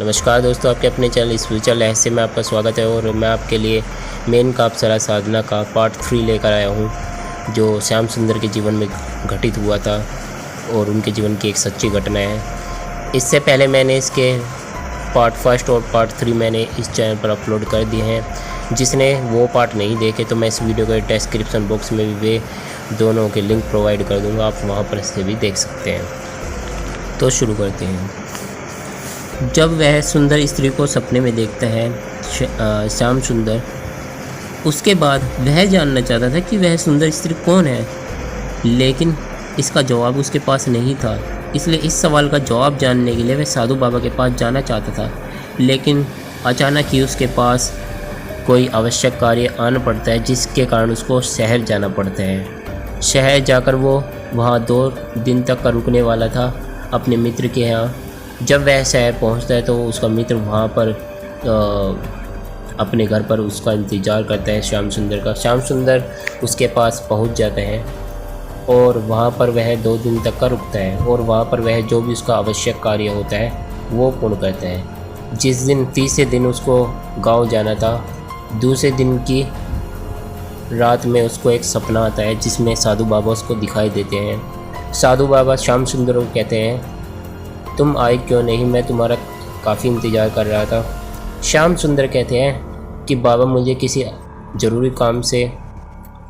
नमस्कार दोस्तों, आपके अपने चैनल स्पिरिचुअल रहस्य में आपका स्वागत है। और मैं आपके लिए मेन का अप्सरा साधना का पार्ट 3 लेकर आया हूँ, जो श्याम सुंदर के जीवन में घटित हुआ था और उनके जीवन की एक सच्ची घटना है। इससे पहले मैंने इसके पार्ट 1 और पार्ट 3 मैंने इस चैनल पर अपलोड कर दिए हैं। जिसने वो पार्ट नहीं देखे तो मैं इस वीडियो के डिस्क्रिप्शन बॉक्स में भी वे दोनों के लिंक प्रोवाइड कर दूँगा, आप वहाँ पर से भी देख सकते हैं। तो शुरू करते हैं। जब वह सुंदर स्त्री को सपने में देखता है श्याम सुंदर, उसके बाद वह जानना चाहता था कि वह सुंदर स्त्री कौन है, लेकिन इसका जवाब उसके पास नहीं था। इसलिए इस सवाल का जवाब जानने के लिए वह साधु बाबा के पास जाना चाहता था, लेकिन अचानक ही उसके पास कोई आवश्यक कार्य आना पड़ता है, जिसके कारण उसको शहर जाना पड़ता है। शहर जाकर वो वहाँ 2 दिन तक का रुकने वाला था अपने मित्र के यहाँ। जब वह शहर पहुंचता है तो उसका मित्र वहाँ पर अपने घर पर उसका इंतज़ार करता है श्याम सुंदर का। श्याम सुंदर उसके पास पहुंच जाते हैं और वहाँ पर वह 2 दिन तक का रुकता है और वहाँ पर वह जो भी उसका आवश्यक कार्य होता है वो पूर्ण करता है। जिस दिन तीसरे दिन उसको गांव जाना था, दूसरे दिन की रात में उसको एक सपना आता है जिसमें साधु बाबा उसको दिखाई देते हैं। साधु बाबा श्याम सुंदर को कहते हैं, तुम आए क्यों नहीं, मैं तुम्हारा काफ़ी इंतज़ार कर रहा था। श्याम सुंदर कहते हैं कि बाबा मुझे किसी ज़रूरी काम से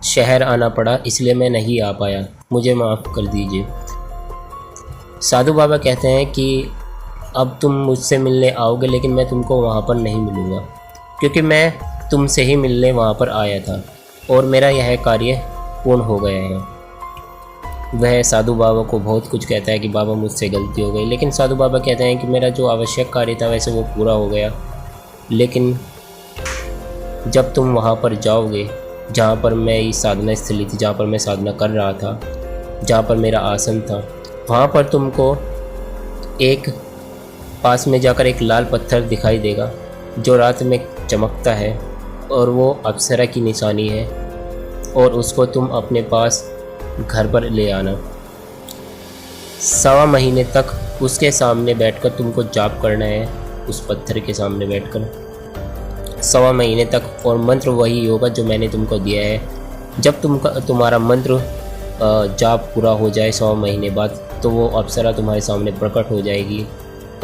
शहर आना पड़ा, इसलिए मैं नहीं आ पाया, मुझे माफ़ कर दीजिए। साधु बाबा कहते हैं कि अब तुम मुझसे मिलने आओगे, लेकिन मैं तुमको वहाँ पर नहीं मिलूँगा, क्योंकि मैं तुमसे ही मिलने वहाँ पर आया था और मेरा यह कार्य पूर्ण हो गया है। वह साधु बाबा को बहुत कुछ कहता है कि बाबा मुझसे गलती हो गई, लेकिन साधु बाबा कहते हैं कि मेरा जो आवश्यक कार्य था वैसे वो पूरा हो गया, लेकिन जब तुम वहाँ पर जाओगे जहाँ पर मैं इस साधना स्थली थी, जहाँ पर मैं साधना कर रहा था, जहाँ पर मेरा आसन था, वहाँ पर तुमको एक पास में जाकर एक लाल पत्थर दिखाई देगा जो रात में चमकता है और वो अप्सरा की निशानी है, और उसको तुम अपने पास घर पर ले आना। 1.25 महीने तक उसके सामने बैठकर तुमको जाप करना है, उस पत्थर के सामने बैठकर 1.25 महीने तक, और मंत्र वही होगा जो मैंने तुमको दिया है। जब तुम्हारा मंत्र जाप पूरा हो जाए 100 महीने बाद, तो वो अप्सरा तुम्हारे सामने प्रकट हो जाएगी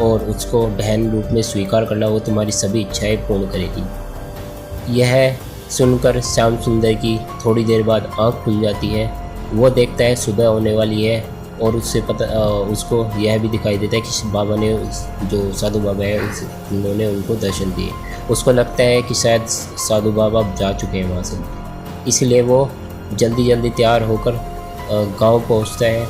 और उसको बहन रूप में स्वीकार करना, वो तुम्हारी सभी इच्छाएं पूर्ण करेगी। यह सुनकर श्याम सुंदर की थोड़ी देर बाद आँख खुल जाती है। वो देखता है सुबह होने वाली है और उसको यह भी दिखाई देता है कि बाबा ने, जो साधु बाबा है, उन्होंने उनको दर्शन दिए। उसको लगता है कि शायद साधु बाबा जा चुके हैं वहाँ से, इसलिए वो जल्दी जल्दी तैयार होकर गांव पहुँचता है।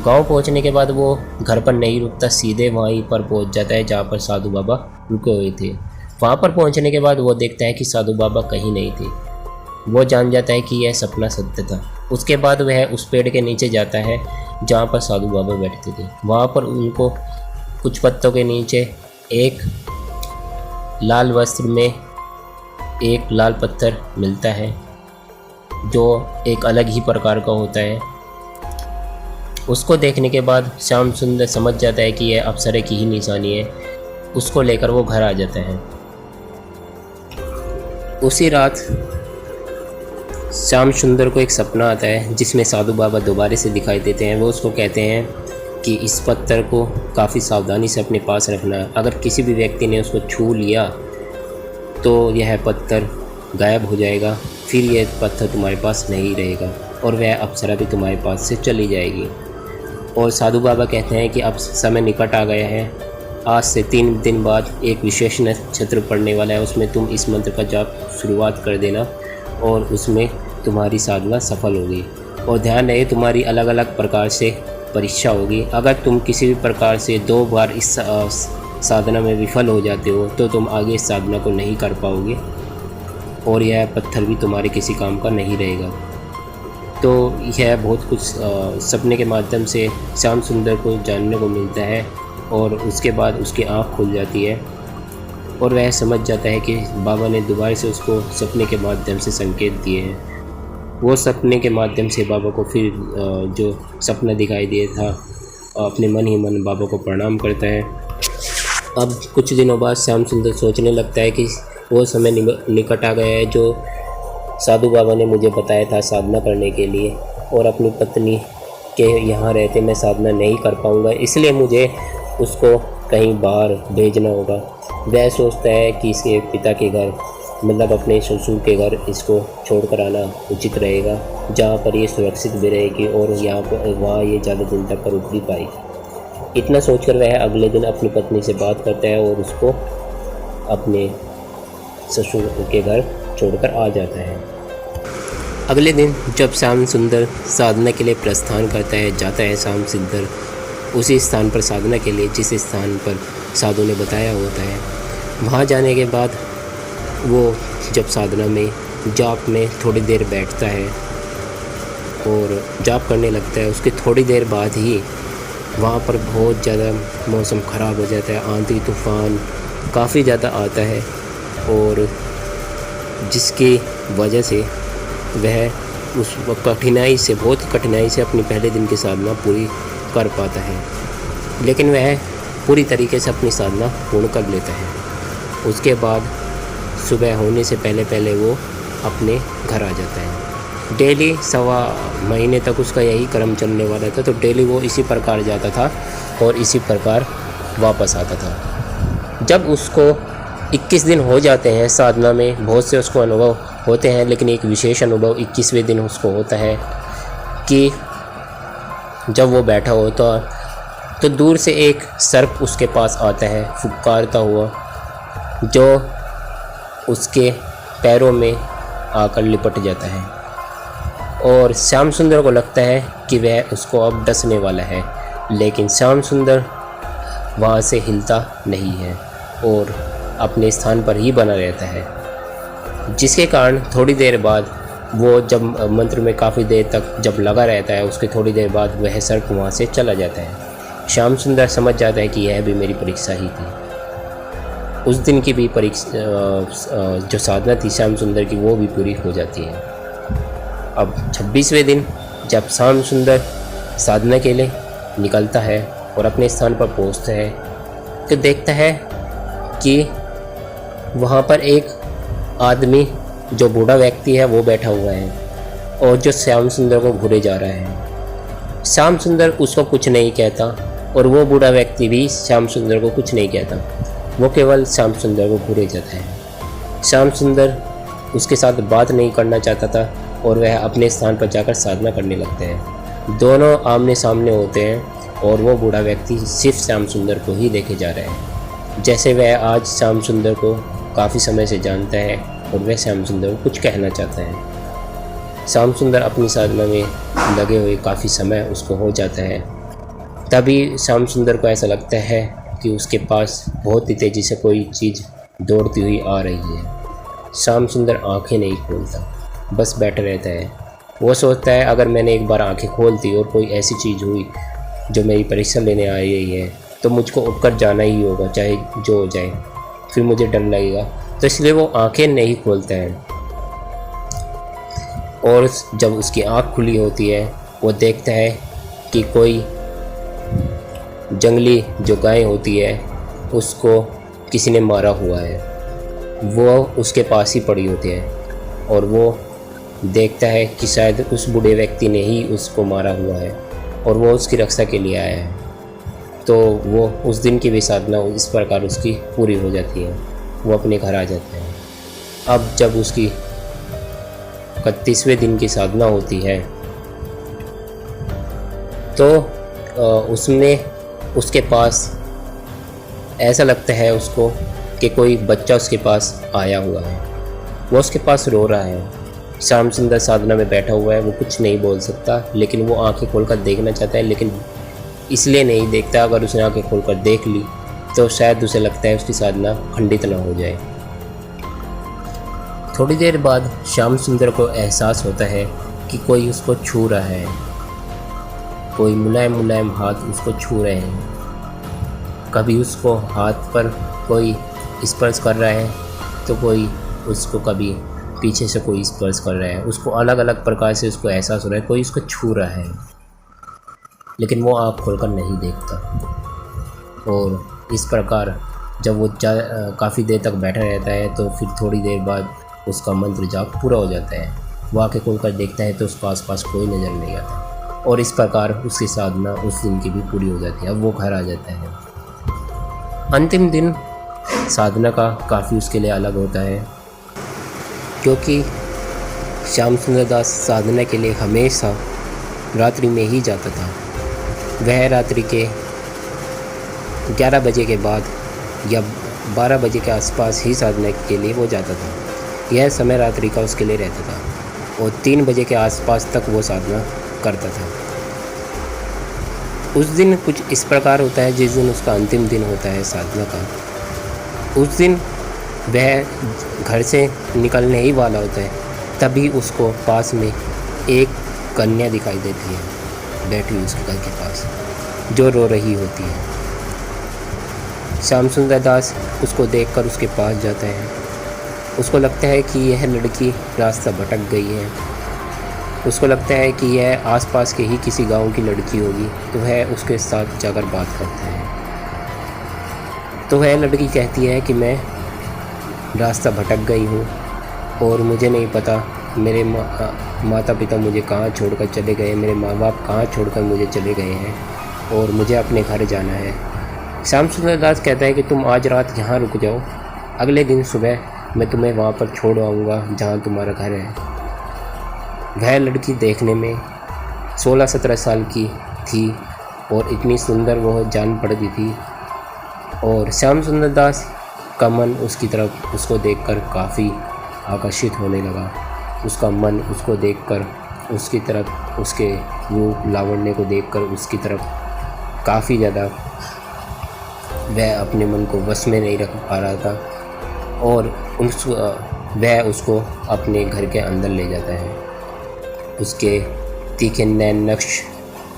गांव पहुँचने के बाद वो घर पर नहीं रुकता, सीधे वहीं पर पहुँच जाता है जहाँ पर साधु बाबा रुके हुए थे। वहाँ पर पहुँचने के बाद वो देखता है कि साधु बाबा कहीं नहीं थे। वो जान जाता है कि यह सपना सत्य था। उसके बाद वह उस पेड़ के नीचे जाता है जहाँ पर साधु बाबा बैठते थे। वहाँ पर उनको कुछ पत्तों के नीचे एक लाल वस्त्र में एक लाल पत्थर मिलता है, जो एक अलग ही प्रकार का होता है। उसको देखने के बाद श्याम सुंदर समझ जाता है कि यह अप्सरा की ही निशानी है। उसको लेकर वो घर आ जाता है। उसी रात श्याम सुंदर को एक सपना आता है जिसमें साधु बाबा दोबारा से दिखाई देते हैं। वो उसको कहते हैं कि इस पत्थर को काफ़ी सावधानी से अपने पास रखना। अगर किसी भी व्यक्ति ने उसको छू लिया तो यह पत्थर गायब हो जाएगा, फिर यह पत्थर तुम्हारे पास नहीं रहेगा और वह अप्सरा भी तुम्हारे पास से चली जाएगी। और साधु बाबा कहते हैं कि अब समय निकट आ गया है। आज से 3 दिन बाद एक विशेष नक्षत्र पड़ने वाला है, उसमें तुम इस मंत्र का जाप शुरुआत कर देना और उसमें तुम्हारी साधना सफल होगी। और ध्यान रहे, तुम्हारी अलग अलग प्रकार से परीक्षा होगी। अगर तुम किसी भी प्रकार से 2 बार इस साधना में विफल हो जाते हो तो तुम आगे इस साधना को नहीं कर पाओगे और यह पत्थर भी तुम्हारे किसी काम का नहीं रहेगा। तो यह बहुत कुछ सपने के माध्यम से श्याम सुंदर को जानने को मिलता है और उसके बाद उसकी आँख खुल जाती है और वह समझ जाता है कि बाबा ने दोबारा से उसको सपने के माध्यम से संकेत दिए हैं। वो सपने के माध्यम से बाबा को फिर जो सपना दिखाई दिया था, अपने मन ही मन बाबा को प्रणाम करता है अब कुछ दिनों बाद श्याम सुंदर सोचने लगता है कि वो समय निकट आ गया है जो साधु बाबा ने मुझे बताया था साधना करने के लिए, और अपनी पत्नी के यहाँ रहते मैं साधना नहीं कर पाऊँगा, इसलिए मुझे उसको कहीं बाहर भेजना होगा। वह सोचता है कि इसके पिता के घर, मतलब अपने ससुर के घर, इसको छोड़कर आना उचित रहेगा, जहाँ पर ये सुरक्षित भी रहेगी और यहाँ पर वहाँ ये ज़्यादा दिन तक रुक भी पाएगी। इतना सोचकर वह अगले दिन अपनी पत्नी से बात करता है और उसको अपने ससुर के घर छोड़कर आ जाता है। अगले दिन जब श्याम सुंदर साधना के लिए प्रस्थान करता है, जाता है श्याम सुंदर उसी स्थान पर साधना के लिए जिस स्थान पर साधु ने बताया होता है। वहाँ जाने के बाद वो जब साधना में जाप में थोड़ी देर बैठता है और जाप करने लगता है, उसके थोड़ी देर बाद ही वहाँ पर बहुत ज़्यादा मौसम ख़राब हो जाता है, आंधी तूफ़ान काफ़ी ज़्यादा आता है, और जिसकी वजह से वह उस कठिनाई से, बहुत कठिनाई से अपनी पहले दिन की साधना पूरी कर पाता है, लेकिन वह पूरी तरीके से अपनी साधना पूर्ण कर लेता है। उसके बाद सुबह होने से पहले पहले वो अपने घर आ जाता है। डेली 1.25 महीने तक उसका यही क्रम चलने वाला था, तो डेली वो इसी प्रकार जाता था और इसी प्रकार वापस आता था। जब उसको 21 दिन हो जाते हैं साधना में, बहुत से उसको अनुभव होते हैं, लेकिन एक विशेष अनुभव 21वें दिन उसको होता है कि जब वो बैठा होता तो दूर से एक सर्प उसके पास आता है फुफकारता हुआ, जो उसके पैरों में आकर लिपट जाता है, और श्याम सुंदर को लगता है कि वह उसको अब डसने वाला है, लेकिन श्याम सुंदर वहाँ से हिलता नहीं है और अपने स्थान पर ही बना रहता है, जिसके कारण थोड़ी देर बाद वो जब मंत्र में काफ़ी देर तक जब लगा रहता है, उसके थोड़ी देर बाद वह सर्प वहाँ से चला जाता है। श्याम सुंदर समझ जाता है कि यह भी मेरी परीक्षा ही थी। उस दिन की भी परीक्षा, जो साधना थी श्याम सुंदर की, वो भी पूरी हो जाती है। अब 26वें दिन जब श्याम सुंदर साधना के लिए निकलता है और अपने स्थान पर पहुँचता है, तो देखता है कि वहाँ पर एक आदमी, जो बूढ़ा व्यक्ति है, वो बैठा हुआ है और जो श्याम सुंदर को घूरे जा रहा है। श्याम सुंदर उसको कुछ नहीं कहता और वो बूढ़ा व्यक्ति भी श्याम सुंदर को कुछ नहीं कहता, वो केवल श्याम सुंदर को घूरे जाता है। श्याम सुंदर उसके साथ बात नहीं करना चाहता था और वह अपने स्थान पर जाकर साधना करने लगते हैं। दोनों आमने सामने होते हैं और वो बूढ़ा व्यक्ति सिर्फ श्याम सुंदर को ही देखे जा रहे हैं, जैसे वह आज श्याम सुंदर को काफ़ी समय से जानता है और वह श्याम सुंदर को कुछ कहना चाहता है। श्याम सुंदर अपनी साधना में लगे हुए काफ़ी समय उसको हो जाता है। तभी श्याम सुंदर को ऐसा लगता है कि उसके पास बहुत ही तेज़ी से कोई चीज़ दौड़ती हुई आ रही है। श्याम सुंदर आंखें नहीं खोलता, बस बैठा रहता है। वो सोचता है अगर मैंने एक बार आंखें खोल दी और कोई ऐसी चीज़ हुई जो मेरी परीक्षा लेने आ रही है, तो मुझको उठकर जाना ही होगा, चाहे जो हो जाए, फिर मुझे डर लगेगा। तो इसलिए वो आंखें नहीं खोलता है। और जब उसकी आंख खुली होती है, वो देखता है कि कोई जंगली जो गाय होती है उसको किसी ने मारा हुआ है। वो उसके पास ही पड़ी होती है और वो देखता है कि शायद उस बूढ़े व्यक्ति ने ही उसको मारा हुआ है और वो उसकी रक्षा के लिए आया है। तो वो उस दिन की भी साधना इस प्रकार उसकी पूरी हो जाती है, वो अपने घर आ जाता है। अब जब उसकी 31वें दिन की साधना होती है, तो उसके पास ऐसा लगता है उसको कि कोई बच्चा उसके पास आया हुआ है। वो उसके पास रो रहा है। श्याम सुंदर साधना में बैठा हुआ है, वो कुछ नहीं बोल सकता, लेकिन वो आंखें खोलकर देखना चाहता है, लेकिन इसलिए नहीं देखता, अगर उसने आंखें खोलकर देख ली तो शायद उसे लगता है उसकी साधना खंडित ना हो जाए। थोड़ी देर बाद श्याम सुंदर को एहसास होता है कि कोई उसको छू रहा है, कोई मुलायम मुलायम हाथ उसको छू रहे हैं। कभी उसको हाथ पर कोई स्पर्श कर रहा है, तो कोई उसको कभी पीछे से कोई स्पर्श कर रहा है। उसको अलग अलग प्रकार से उसको एहसास हो रहा है कोई उसको छू रहा है, लेकिन वो आँख खोलकर नहीं देखता। और इस प्रकार जब वो काफ़ी देर तक बैठा रहता है तो फिर थोड़ी देर बाद उसका मंत्र जाप पूरा हो जाता है। वो आँखें खोलकर देखता है तो उसको आसपास कोई नज़र नहीं आता और इस प्रकार उसकी साधना उस दिन की भी पूरी हो जाती है। अब वो घर आ जाता है। अंतिम दिन साधना का काफ़ी उसके लिए अलग होता है, क्योंकि श्याम सुंदर दास साधना के लिए हमेशा रात्रि में ही जाता था। वह रात्रि के 11 बजे के बाद या 12 बजे के आसपास ही साधना के लिए वो जाता था। यह समय रात्रि का उसके लिए रहता था और 3 बजे के आसपास तक वो साधना करता था। उस दिन कुछ इस प्रकार होता है, जिस दिन उसका अंतिम दिन होता है साधना का, उस दिन वह घर से निकलने ही वाला होता है, तभी उसको पास में एक कन्या दिखाई देती है बैठी हुई उसके घर के पास, जो रो रही होती है। श्याम सुंदर दास उसको देखकर उसके पास जाता है। उसको लगता है कि यह लड़की रास्ता भटक गई है। उसको लगता है कि यह आसपास के ही किसी गांव की लड़की होगी, तो वह उसके साथ जाकर बात करता है। तो वह लड़की कहती है कि मैं रास्ता भटक गई हूँ और मुझे नहीं पता मेरे माता पिता मुझे कहाँ छोड़कर चले गए, मेरे माँ बाप कहाँ छोड़कर मुझे चले गए हैं और मुझे अपने घर जाना है। श्याम सुंदर दास कहता है कि तुम आज रात यहाँ रुक जाओ, अगले दिन सुबह मैं तुम्हें वहाँ पर छोड़ आऊँगा जहाँ तुम्हारा घर है। वह लड़की देखने में 16-17 साल की थी और इतनी सुंदर वो जान पड़ती थी और श्याम सुंदर दास का मन उसकी तरफ उसको देखकर काफ़ी आकर्षित होने लगा। उसका मन उसको देखकर उसकी तरफ, उसके रूप लावण्य को देखकर उसकी तरफ काफ़ी ज़्यादा वह अपने मन को वश में नहीं रख पा रहा था और वह उसको अपने घर के अंदर ले जाता है। उसके तीखे नैन नक्श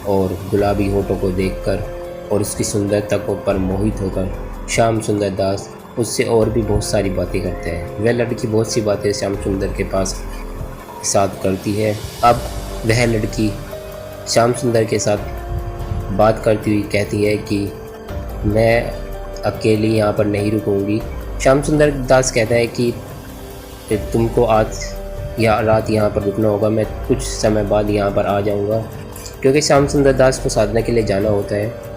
और गुलाबी होठों को देखकर और उसकी सुंदरता को पर मोहित होकर श्याम सुंदर दास उससे और भी बहुत सारी बातें करते हैं। वह लड़की बहुत सी बातें श्याम सुंदर के पास साथ करती है। अब वह लड़की श्याम सुंदर के साथ बात करती हुई कहती है कि मैं अकेली यहाँ पर नहीं रुकूंगी। श्याम सुंदर दास कहता है कि तुमको आज या रात यहाँ पर रुकना होगा, मैं कुछ समय बाद यहाँ पर आ जाऊँगा, क्योंकि श्याम सुंदर दास को साधना के लिए जाना होता है।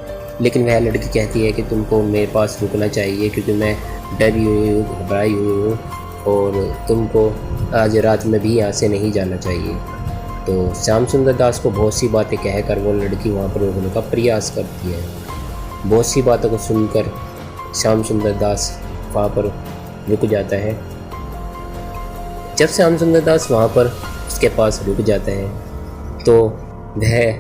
लेकिन वह लड़की कहती है कि तुमको मेरे पास रुकना चाहिए, क्योंकि मैं डरी हुई हूँ, घबराई हुई हूँ और तुमको आज रात में भी यहाँ से नहीं जाना चाहिए। तो श्याम सुंदर दास को बहुत सी बातें कहकर वो लड़की वहाँ पर रुकने का प्रयास करती है। बहुत सी बातों को सुनकर श्याम सुंदर दास वहाँ पर रुक जाता है। जब श्याम सुंदर दास वहाँ पर उसके पास रुक जाता है तो वह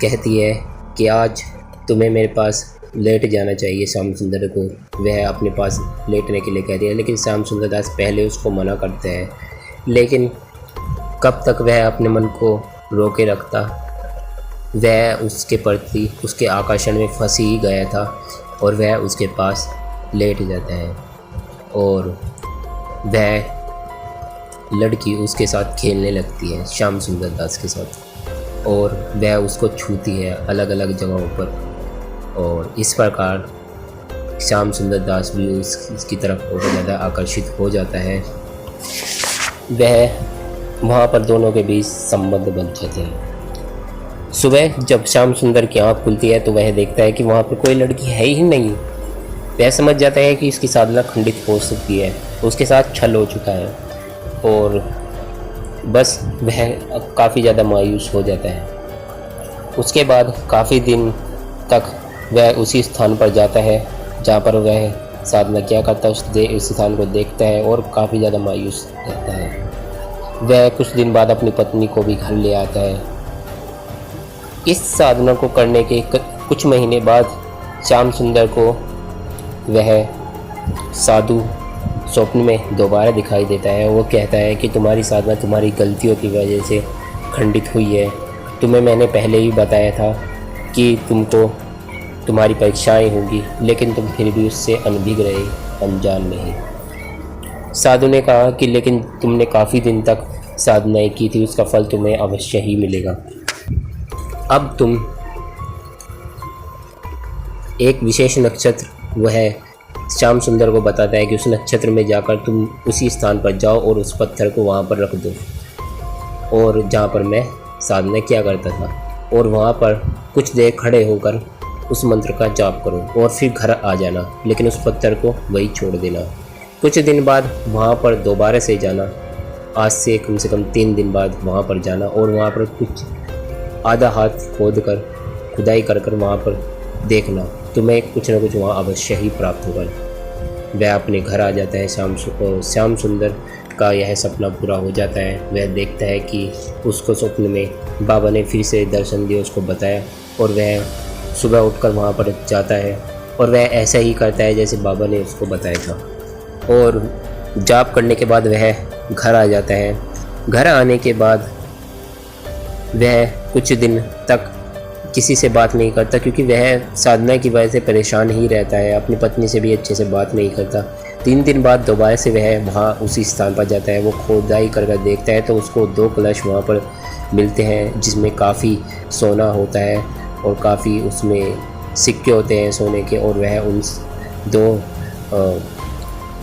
कहती है कि आज तुम्हें मेरे पास लेट जाना चाहिए। श्याम सुंदर को वह अपने पास लेटने के लिए कहती है, लेकिन श्याम सुंदर दास पहले उसको मना करते हैं। लेकिन कब तक वह अपने मन को रोके रखता, वह उसके प्रति उसके आकर्षण में फंस ही गया था और वह उसके पास लेट जाता है और वह लड़की उसके साथ खेलने लगती है श्याम सुंदर दास के साथ और वह उसको छूती है अलग अलग जगहों पर और इस प्रकार श्याम सुंदर दास भी उसकी तरफ बहुत ज़्यादा आकर्षित हो जाता है। वह वहाँ पर दोनों के बीच संबंध बन जाते हैं। सुबह जब श्याम सुंदर की आँख खुलती है तो वह देखता है कि वहाँ पर कोई लड़की है ही नहीं। वह समझ जाता है कि इसकी साधना खंडित हो सकती है, उसके साथ छल हो चुका है और बस वह काफ़ी ज़्यादा मायूस हो जाता है। उसके बाद काफ़ी दिन तक वह उसी स्थान पर जाता है जहाँ पर वह साधना किया करता है। उस स्थान को देखता है और काफ़ी ज़्यादा मायूस रहता है। वह कुछ दिन बाद अपनी पत्नी को भी घर ले आता है। इस साधना को करने के कुछ महीने बाद श्याम सुंदर को वह साधु स्वप्न में दोबारा दिखाई देता है। वो कहता है कि तुम्हारी साधना तुम्हारी गलतियों की वजह से खंडित हुई है। तुम्हें मैंने पहले ही बताया था कि तुमको तुम्हारी परीक्षाएं होंगी, लेकिन तुम फिर भी उससे अनभिग रहे, अनजान नहीं। साधु ने कहा कि लेकिन तुमने काफ़ी दिन तक साधनाएं की थी, उसका फल तुम्हें अवश्य ही मिलेगा। अब तुम एक विशेष नक्षत्र वह श्याम सुंदर को बताता है कि उस नक्षत्र में जाकर तुम उसी स्थान पर जाओ और उस पत्थर को वहाँ पर रख दो, और जहाँ पर मैं साधना किया करता था, और वहाँ पर कुछ देर खड़े होकर उस मंत्र का जाप करो और फिर घर आ जाना, लेकिन उस पत्थर को वही छोड़ देना। कुछ दिन बाद वहाँ पर दोबारा से जाना, आज से कम 3 दिन बाद वहाँ पर जाना, और वहाँ पर कुछ आधा हाथ खोद कर खुदाई कर कर वहाँ पर देखना, तुम्हें कुछ ना कुछ वहाँ अवश्य ही प्राप्त होगा। वह अपने घर आ जाता है। श्याम सुंदर का यह सपना पूरा हो जाता है। वह देखता है कि उसको स्वप्न में बाबा ने फिर से दर्शन दिया, उसको बताया, और वह सुबह उठकर वहाँ पर जाता है और वह ऐसा ही करता है जैसे बाबा ने उसको बताया था। और जाप करने के बाद वह घर आ जाता है। घर आने के बाद वह कुछ दिन तक किसी से बात नहीं करता, क्योंकि वह साधना की वजह से परेशान ही रहता है। अपनी पत्नी से भी अच्छे से बात नहीं करता। 3 दिन बाद दोबारा से वह वहाँ उसी स्थान पर जाता है। वो खोदाई कर देखता है तो उसको 2 कलश वहाँ पर मिलते हैं, जिसमें काफ़ी सोना होता है और काफ़ी उसमें सिक्के होते हैं सोने के। और वह उन 2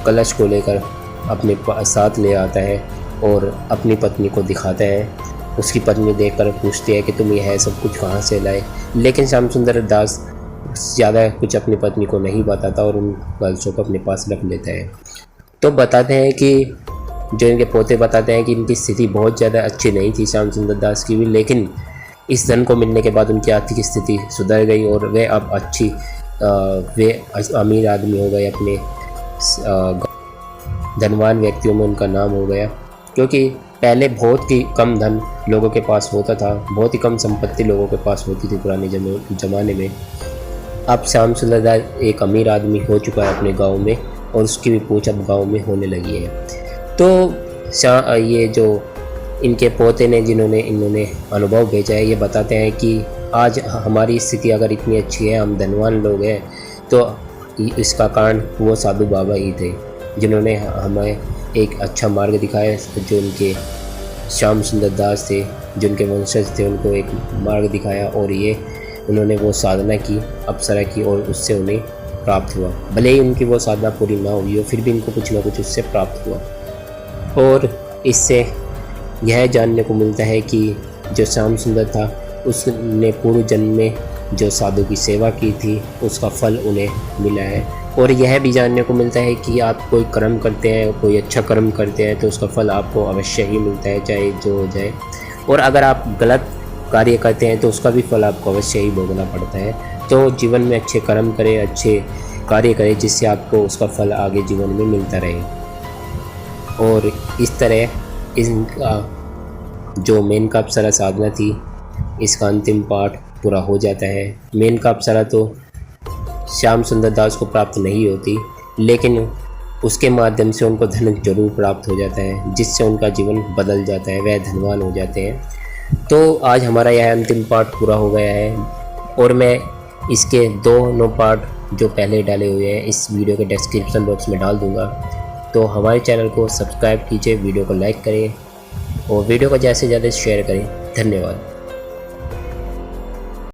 कलश को लेकर अपने साथ ले आता है और अपनी पत्नी को दिखाता है। उसकी पत्नी देखकर पूछती है कि तुम यह सब कुछ कहाँ से लाए, लेकिन श्याम सुंदर दास ज़्यादा कुछ अपनी पत्नी को नहीं बताता और उन कलशों को अपने पास रख लेता है। तो बताते हैं कि जो इनके पोते बताते हैं कि इनकी स्थिति बहुत ज़्यादा अच्छी नहीं थी श्याम सुंदर दास की भी, लेकिन इस धन को मिलने के बाद उनकी आर्थिक स्थिति सुधर गई और वे अब वे अमीर आदमी हो गए। अपने धनवान व्यक्तियों में उनका नाम हो गया, क्योंकि पहले बहुत ही कम धन लोगों के पास होता था, बहुत ही कम संपत्ति लोगों के पास होती थी पुराने ज़माने में। अब श्याम सुंदर दास एक अमीर आदमी हो चुका है अपने गांव में, और उसकी भी पूछ अब गांव में होने लगी है। तो ये जो इनके पोते ने इन्होंने अनुभव भेजा है, ये बताते हैं कि आज हमारी स्थिति अगर इतनी अच्छी है, हम धनवान लोग हैं, तो इसका कारण वो साधु बाबा ही थे, जिन्होंने हमें एक अच्छा मार्ग दिखाया। जो उनके श्याम सुंदर दास थे, जो उनके वंशज थे, उनको एक मार्ग दिखाया, और ये उन्होंने वो साधना की, अप्सरा की, और उससे उन्हें प्राप्त हुआ। भले ही उनकी वो साधना पूरी ना हुई हो, फिर भी इनको कुछ ना कुछ उससे प्राप्त हुआ। और इससे यह जानने को मिलता है कि जो श्याम सुंदर था, उसने पूर्व जन्म में जो साधु की सेवा की थी, उसका फल उन्हें मिला है। और यह भी जानने को मिलता है कि आप कोई कर्म करते हैं, कोई अच्छा कर्म करते हैं, तो उसका फल आपको अवश्य ही मिलता है, चाहे जो हो जाए। और अगर आप गलत कार्य करते हैं तो उसका भी फल आपको अवश्य ही भोगना पड़ता है। तो जीवन में अच्छे कर्म करें, अच्छे कार्य करें, जिससे आपको उसका फल आगे जीवन में मिलता रहे। और इस तरह इनका जो मेनका अप्सरा साधना थी, इसका अंतिम पाठ पूरा हो जाता है। मेनका अप्सरा तो श्याम सुंदर दास को प्राप्त नहीं होती, लेकिन उसके माध्यम से उनको धन जरूर प्राप्त हो जाता है, जिससे उनका जीवन बदल जाता है, वह धनवान हो जाते हैं। तो आज हमारा यह अंतिम पार्ट पूरा हो गया है, और मैं इसके 2 पार्ट जो पहले डाले हुए हैं इस वीडियो के डिस्क्रिप्शन बॉक्स में डाल दूँगा। तो हमारे चैनल को सब्सक्राइब कीजिए, वीडियो को लाइक करें और वीडियो को ज़्यादा से ज़्यादा शेयर करें। धन्यवाद।